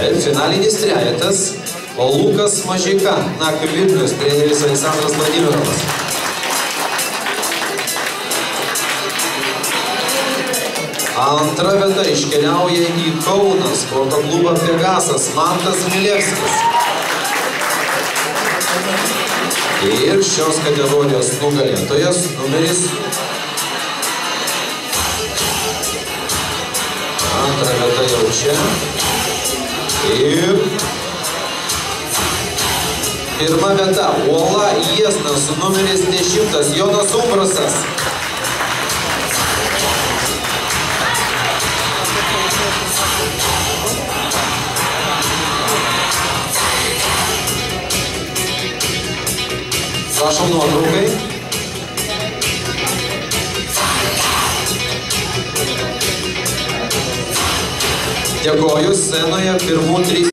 Ir finalinis trejetas Lukas Mažeika, Naktį Vilnius, treneris Aleksandras Vladimirovas. Antra vieta iškeliauja į Kauną sporto klubą Pegasas Mantas Milevskis. Ir šios kategorijos nugalėtojas numeris. Antra vieta jau čia. Ir pirma vieta Uola Jiesnas, numeris 10, Jonas Umbrasas. Prašom nuotraukai. Dėkoju scenoje pirmų 3.